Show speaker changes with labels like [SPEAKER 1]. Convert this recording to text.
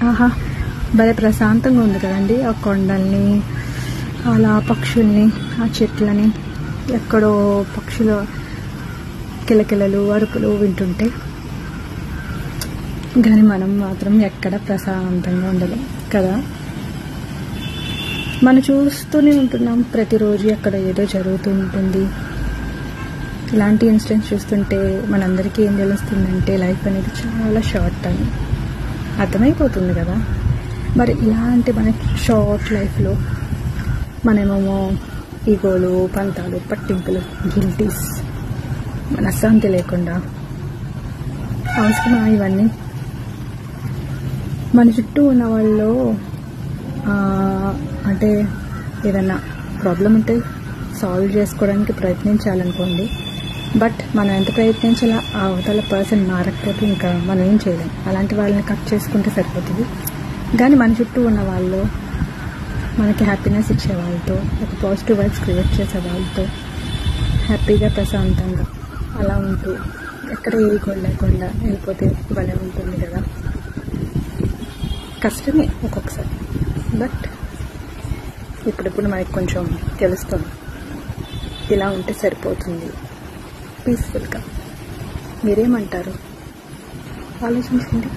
[SPEAKER 1] ఆహా, భలే ప్రశాంతంగా ఉంది కదండి. ఆ కొండల్ని, అలా పక్షుల్ని, ఆ చెట్లని, ఎక్కడో పక్షుల కిలకిలలు అరుపులు వింటుంటే. కానీ మనం మాత్రం ఎక్కడ ప్రశాంతంగా ఉండలేం కదా. మనం చూస్తూనే ఉంటున్నాం ప్రతిరోజు ఎక్కడ ఏదో జరుగుతూ ఉంటుంది. ఇలాంటి ఇన్సిడెంట్స్ చూస్తుంటే మనందరికీ ఏం తెలుస్తుందంటే లైఫ్ అనేది చాలా షార్ట్ అని అర్థమైపోతుంది కదా. మరి ఇలాంటి మన షార్ట్ లైఫ్లో మనమేమో ఈగోలు, పంతాలు, పట్టింపులు, గిల్టీస్, మనశ్శాంతి లేకుండా అవసరమా ఇవన్నీ? మన చుట్టూ ఉన్న వాళ్ళు అంటే ఏదన్నా ప్రాబ్లం ఉంటే సాల్వ్ చేసుకోవడానికి ప్రయత్నించాలనుకోండి. బట్ మనం ఎంత ప్రయత్నించాలో ఆ అవతల పర్సన్ మారకపోతే ఇంకా మనం ఏం చేయలేం. అలాంటి వాళ్ళని కట్ చేసుకుంటే సరిపోతుంది. కానీ మన చుట్టూ ఉన్న వాళ్ళు, మనకి హ్యాపీనెస్ ఇచ్చే వాళ్ళతో, ఒక పాజిటివ్ వైబ్స్ క్రియేట్ చేసే వాళ్ళతో హ్యాపీగా ప్రశాంతంగా అలా ఉంటూ ఎక్కడ ఏది లేకుండా వెళ్ళిపోతే భలే ఉంటుంది కదా. కష్టమే ఒక్కొక్కసారి, బట్ ఇప్పుడిప్పుడు మనకి కొంచెం తెలుస్తుంది ఇలా ఉంటే సరిపోతుంది పీస్ఫుల్గా. మీరేమంటారు? ఆలోచించండి.